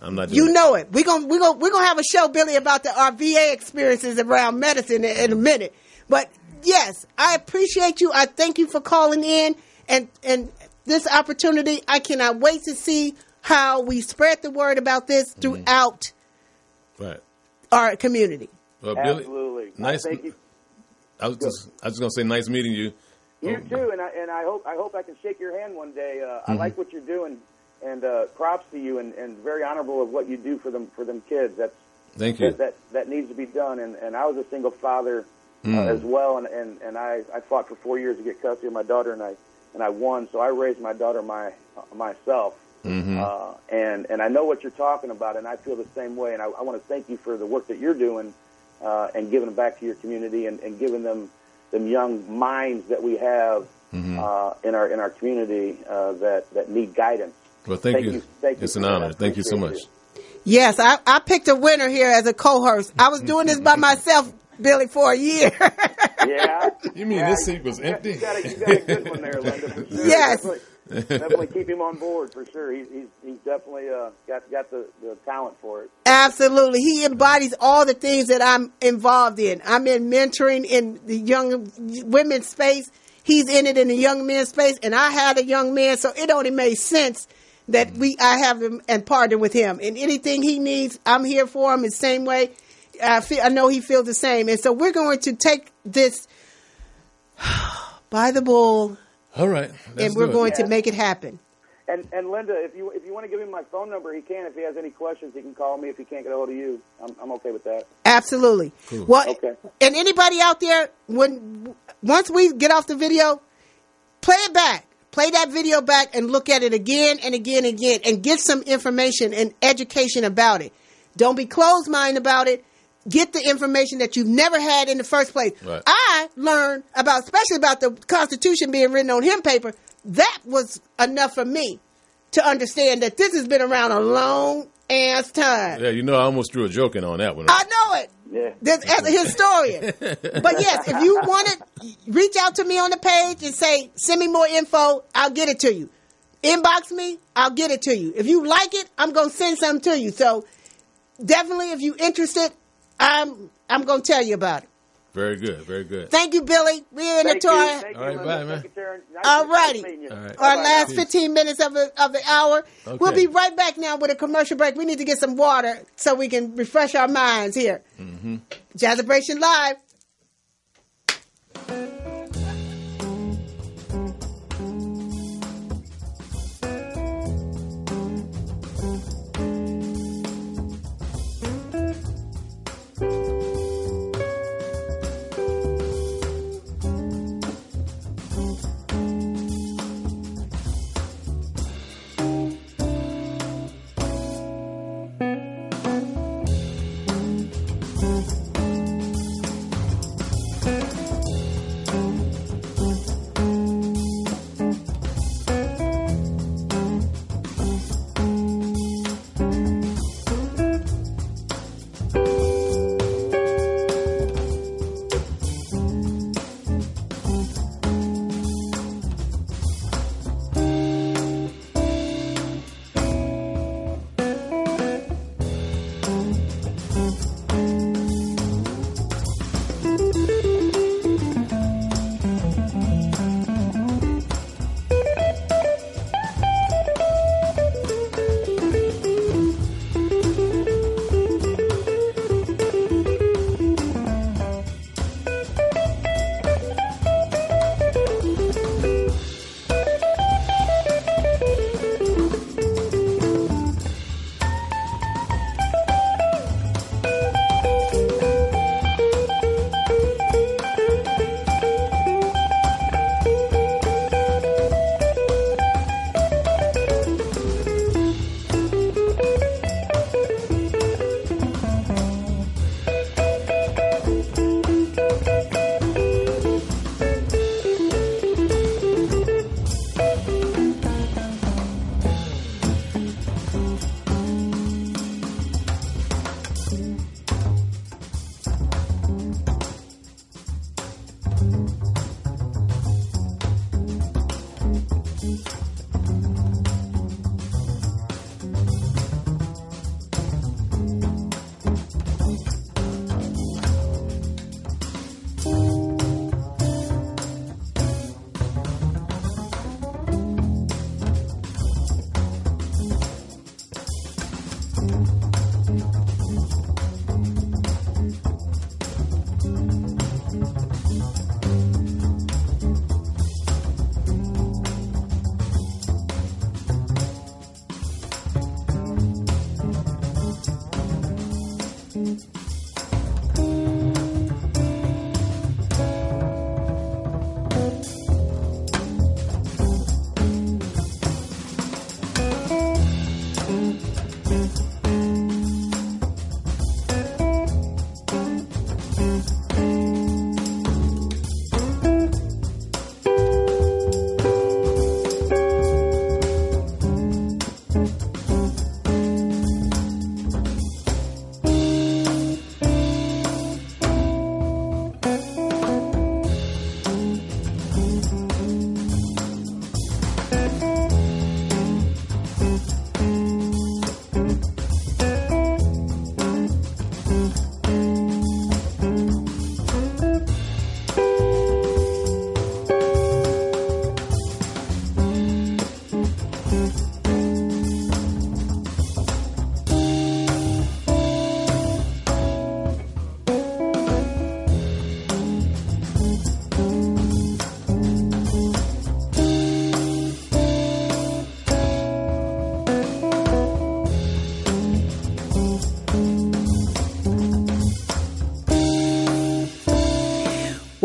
I'm not. You know it. We're gonna have a show, Billy, about our VA experiences around medicine in a minute, but. Yes, I appreciate you. I thank you for calling in and this opportunity. I cannot wait to see how we spread the word about this throughout our community. Well, absolutely. Billy, nice. Thank you. I was just gonna say nice meeting you. You too, and I hope I can shake your hand one day. I like what you're doing, and props to you, and very honorable of what you do for them kids. Thank you. That needs to be done. And I was a single father. As well, and I fought for 4 years to get custody of my daughter, and I won. So I raised my daughter myself, and I know what you're talking about, and I feel the same way. And I want to thank you for the work that you're doing, and giving them back to your community, and giving them young minds that we have in our community that need guidance. Well, thank you. It's an honor. Thank you so much. Yes, I picked a winner here as a co-host. I was doing this by myself, Billy, for a year. Yeah. You mean this seat was empty? You got a good one there, Linda. For sure. Yes. Definitely keep him on board for sure. He's definitely got the talent for it. Absolutely. He embodies all the things that I'm involved in. I'm in mentoring in the young women's space. He's in it in the young men's space, and I had a young man, so it only made sense that I have him and partner with him. And anything he needs, I'm here for him the same way. I know he feels the same. And so we're going to take this by the bull. All right. And we're going to make it happen. And Linda, if you want to give him my phone number, he can. If he has any questions, he can call me. If he can't get a hold of you, I'm okay with that. Absolutely. Cool. Well, okay. And anybody out there, once we get off the video, play it back. Play that video back and look at it again and again and again and get some information and education about it. Don't be closed-minded about it. Get the information that you've never had in the first place. Right. I learned especially about the Constitution being written on hemp paper. That was enough for me to understand that this has been around a long ass time. Yeah, I almost drew a joke in on that one. I know it. Yeah. As a historian. But yes, if you want it, reach out to me on the page and say, send me more info. I'll get it to you. Inbox me. I'll get it to you. If you like it, I'm going to send something to you. So definitely, if you're interested, I'm going to tell you about it. Very good. Very good. Thank you, Billy. We're in the Torre. All right, bye, man. All righty. Our last 15 minutes of the hour. Okay. We'll be right back now with a commercial break. We need to get some water so we can refresh our minds here. Jazzabration Live.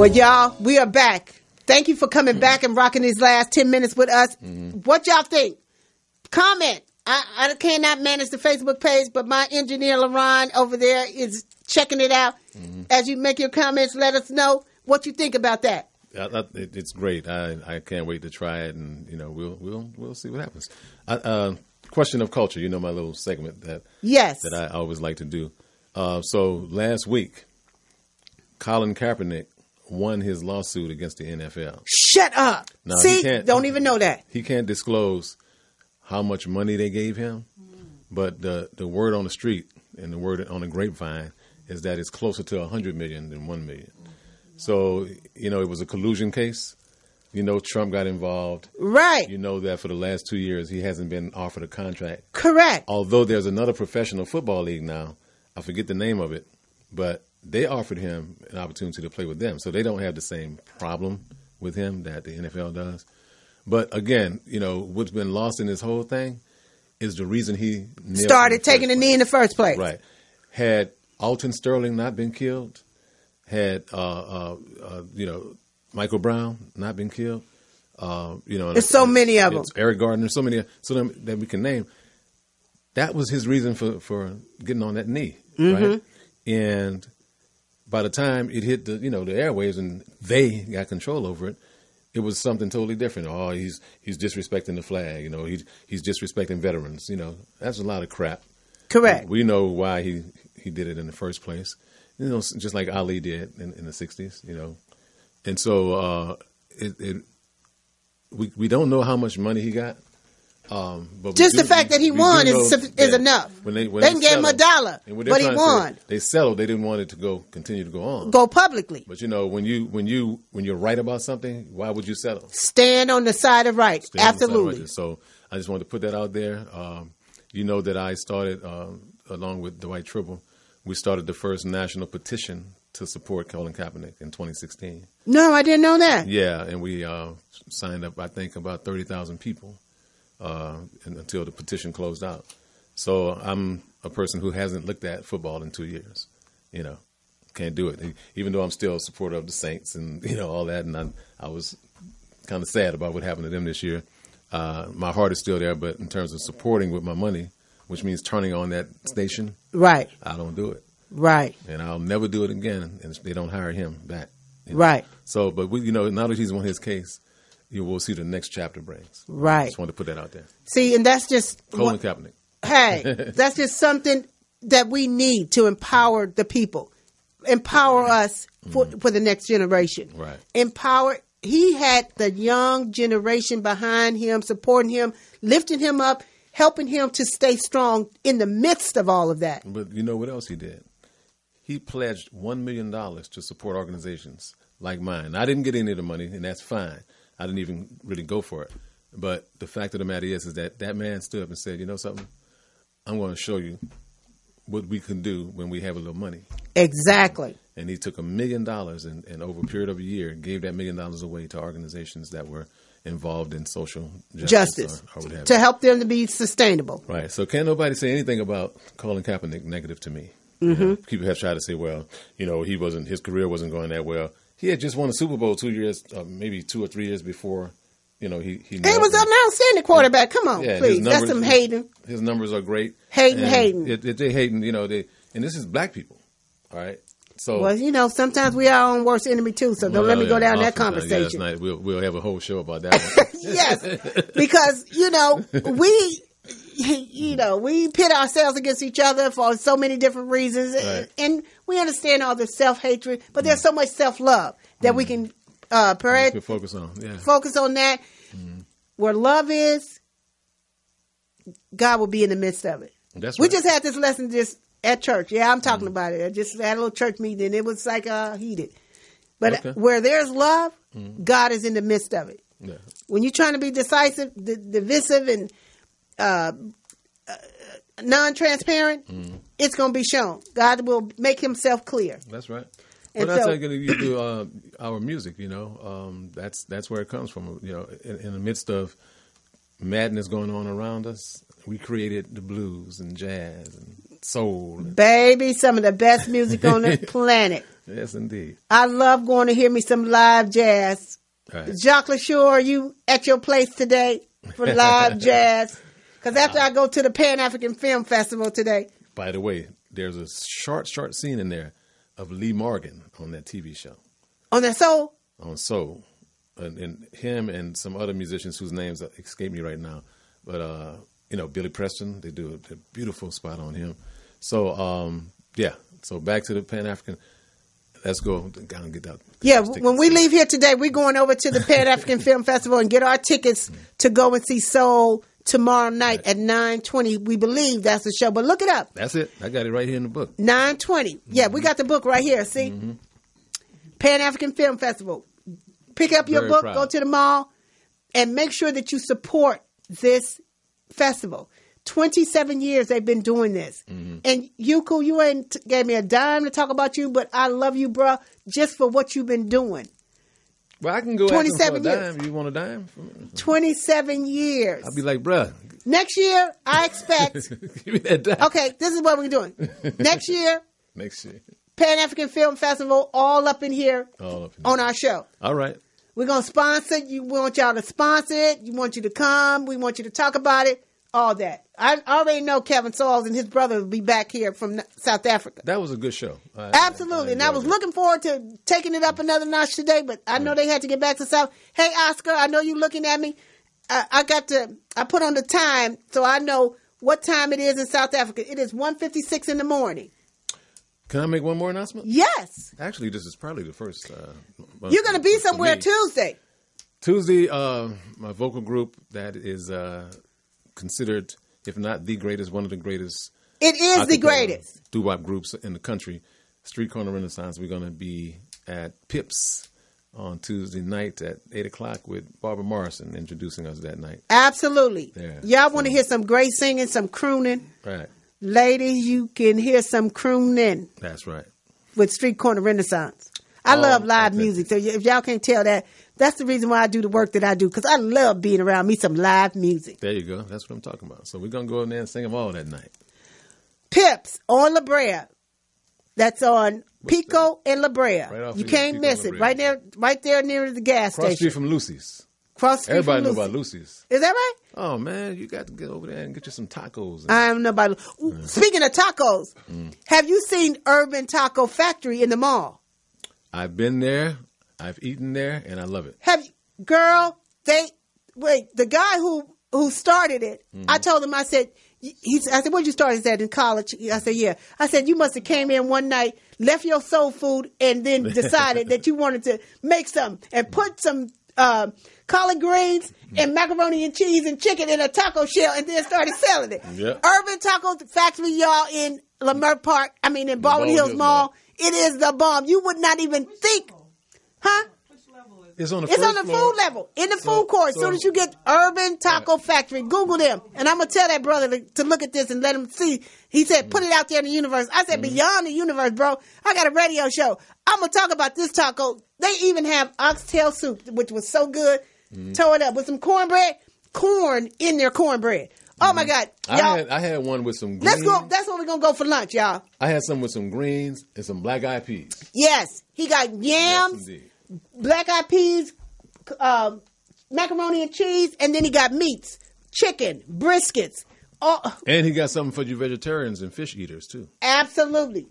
Well, y'all, we are back. Thank you for coming back and rocking these last 10 minutes with us. What y'all think? Comment. I cannot manage the Facebook page, but my engineer, LaRon, over there is checking it out. As you make your comments, let us know what you think about that. It's great. I can't wait to try it, and we'll see what happens. Question of culture, my little segment that I always like to do. So last week, Colin Kaepernick won his lawsuit against the NFL. Shut up! Now, see, don't even know that. He can't disclose how much money they gave him, but the word on the street and the word on the grapevine is that it's closer to 100 million than 1 million. So, it was a collusion case. Trump got involved. Right. That for the last 2 years, he hasn't been offered a contract. Correct. Although there's another professional football league now. I forget the name of it, but they offered him an opportunity to play with them. So they don't have the same problem with him that the NFL does. But again, what's been lost in this whole thing is the reason he started taking the knee in the first place. Right. Had Alton Sterling not been killed, had Michael Brown not been killed, there's so many of them. Eric Gardner, so many that we can name. That was his reason for getting on that knee, right? And by the time it hit the airwaves and they got control over it, it was something totally different. Oh, he's disrespecting the flag. He's disrespecting veterans. That's a lot of crap. Correct. We know why he did it in the first place. Just like Ali did in the 60s. And so we don't know how much money he got. But just the fact that he won is enough. When they gave him $1, but he won. They settled. They didn't want it to continue to go on. Go publicly. But when you're right about something, why would you settle? Stand on the side of right. Absolutely. So I just wanted to put that out there. That I started along with Dwight Tribble. We started the first national petition to support Colin Kaepernick in 2016. No, I didn't know that. Yeah, and we signed up, I think, about 30,000 people. Until the petition closed out. So I'm a person who hasn't looked at football in 2 years. Can't do it. Even though I'm still a supporter of the Saints and, all that. And I was kind of sad about what happened to them this year. My heart is still there, but in terms of supporting with my money, which means turning on that station, right? I don't do it. Right. And I'll never do it again if they don't hire him back. Right. So, but now that he's won his case, you will see the next chapter brings. Right. I just wanted to put that out there. See, and that's just Colin Kaepernick. Hey, that's just something that we need to empower the people, empower us for the next generation. Right. Empower. He had the young generation behind him, supporting him, lifting him up, helping him to stay strong in the midst of all of that. But you know what else he did? He pledged $1 million to support organizations like mine. I didn't get any of the money, and that's fine. I didn't even really go for it. But the fact of the matter is that man stood up and said, you know something? I'm going to show you what we can do when we have a little money. Exactly. And he took $1 million and over a period of a year gave that $1 million away to organizations that were involved in social justice. Or what have to help them to be sustainable. Right. So can't nobody say anything about Colin Kaepernick negative to me. People have tried to say, well, his career wasn't going that well. He had just won a Super Bowl 2 years, maybe 2 or 3 years before. He was an outstanding quarterback. Come on, please. That's some hating. His numbers are great. Hating. They hating. And this is black people. All right. So well, sometimes we are our own worst enemy too. So don't let me go down that conversation. Yeah, we'll have a whole show about that one. Yes, because we pit ourselves against each other for so many different reasons, right. And we understand all the self-hatred, but there's so much self-love that we can focus on. Yeah. Focus on that. Where love is, God will be in the midst of it. That's we right. just had this lesson just at church. Yeah, I'm talking about it. I just had a little church meeting, and it was like heated. But where there's love, God is in the midst of it. Yeah. When you're trying to be decisive, divisive, and non-transparent, it's going to be shown. God will make himself clear. That's right. But that's how you do our music, that's where it comes from. In the midst of madness going on around us, we created the blues and jazz and soul. Baby, some of the best music on the planet. Yes, indeed. I love going to hear me some live jazz. Right. Jacques LaSure, are you at your place today for live jazz? Because after I go to the Pan-African Film Festival today. By the way, there's a short scene in there of Lee Morgan on that TV show. On that soul? On Soul. And him and some other musicians whose names escape me right now. But, Billy Preston, they do a beautiful spot on him. So, So back to the Pan-African. Let's go down and get that. Yeah, when we leave here today, we're going over to the Pan-African Film Festival and get our tickets to go and see Soul tomorrow night at 9:20. We believe that's the show, but look it up. That's it. I got it right here in the book. 9:20. Yeah, we got the book right here. See? Mm-hmm. Pan-African Film Festival. Pick up your book, go to the mall, and make sure that you support this festival. 27 years they've been doing this. Mm-hmm. And Yuku, you ain't gave me a dime to talk about you, but I love you, bruh, just for what you've been doing. Well, I can go 27 for a dime. You want a dime? 27 years. I'll be like, bruh. Next year, I expect. Give me that dime. Okay, this is what we're doing. Next year. Pan-African Film Festival, all up in here on our show. All right. We're going to sponsor it. We want y'all to sponsor it. We want you to come. We want you to talk about it. All that. I already know Kevin Sauls and his brother will be back here from South Africa. That was a good show. Absolutely. And I was looking forward to taking it up another notch today, but I know they had to get back to South. Hey, Oscar, I know you looking at me. I put on the time so I know what time it is in South Africa. It is 1:56 in the morning. Can I make one more announcement? Yes. Actually, this is probably the first. You're going to be somewhere Tuesday. Tuesday, my vocal group that is considered, if not the greatest, one of the greatest. It is the greatest. doo-wop groups in the country. Street Corner Renaissance. We're going to be at Pips on Tuesday night at 8 o'clock with Barbara Morrison introducing us that night. Absolutely. Yeah, y'all want to hear some great singing, some crooning? Right. Ladies, you can hear some crooning. That's right. With Street Corner Renaissance. I love live music. So if y'all can't tell that, that's the reason why I do the work that I do, because I love being around me some live music. There you go. That's what I'm talking about. So we're going to go in there and sing them all that night. Pips on La Brea. That's on Pico and La Brea. Right, you can't miss it. Right there near the gas station. Cross street from Lucy's. Everybody know about Lucy's. Is that right? Oh, man, you got to get over there and get you some tacos. I don't know about. Speaking of tacos, have you seen Urban Taco Factory in the mall? I've been there. I've eaten there, and I love it. Girl, the guy who started it, I told him, I said, where'd you start? He said, in college. I said, yeah. I said, you must have came in one night, left your soul food, and then decided that you wanted to make something and put some collard greens and macaroni and cheese and chicken in a taco shell and then started selling it. Yep. Urban Taco Factory, y'all, in Leimert Park, in Baldwin Hills Mall. It is the bomb. You would not even think. Huh? It's on the food level, in the food court. As soon as you get Urban Taco Factory, Google them. And I'm going to tell that brother to look at this and let him see. He said, put it out there in the universe. I said, beyond the universe, bro. I got a radio show. I'm going to talk about this taco. They even have oxtail soup, which was so good. Tow it up with some cornbread. Corn in their cornbread. Oh, my God. Y'all, I had one with some greens. Let's go. That's what we're going to go for lunch, y'all. I had some with some greens and some black-eyed peas. Yes. He got yams. Yes, black-eyed peas, macaroni and cheese, and then he got meats, chicken, briskets. And he got something for you vegetarians and fish eaters, too. Absolutely.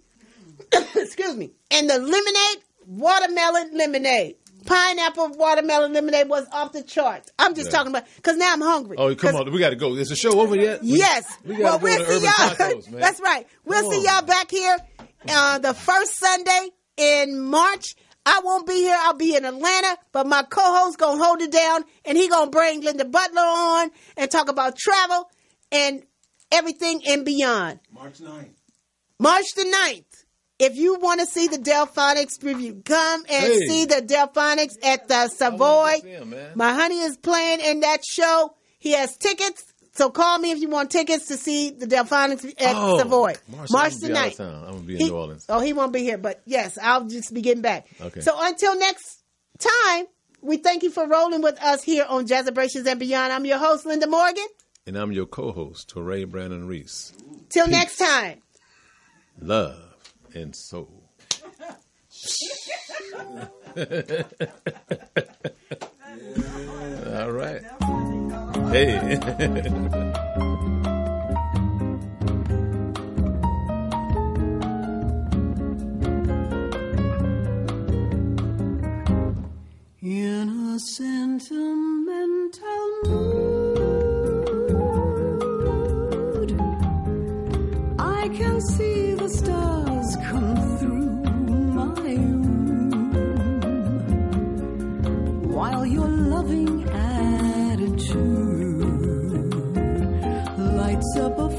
Excuse me. And the lemonade, watermelon lemonade. Pineapple watermelon lemonade was off the charts. I'm just talking about, because now I'm hungry. Oh, come on. We got to go. Is the show over yet? Yes. We got to go to Urban Tacos, man. That's right. We'll see y'all back here the first Sunday in March. I won't be here. I'll be in Atlanta, but my co-host going to hold it down, and he going to bring Linda Butler on and talk about travel and everything and beyond. March 9th. March the 9th. If you want to see the Delphonics review, come and see the Delphonics at the Savoy. My honey is playing in that show. He has tickets. So call me if you want tickets to see the Delphonics at Savoy. March the 9th. I'm going to be in New Orleans. Oh, he won't be here. But yes, I'll just be getting back. Okay. So until next time, we thank you for rolling with us here on Jazzabrations and Beyond. I'm your host, Linda Morgan. And I'm your co-host, Torre Brannon Reese. Till next time. love, and soul. All right. Hey. In a sentimental mood, I can see the stars come through my room, while your loving attitude lights up a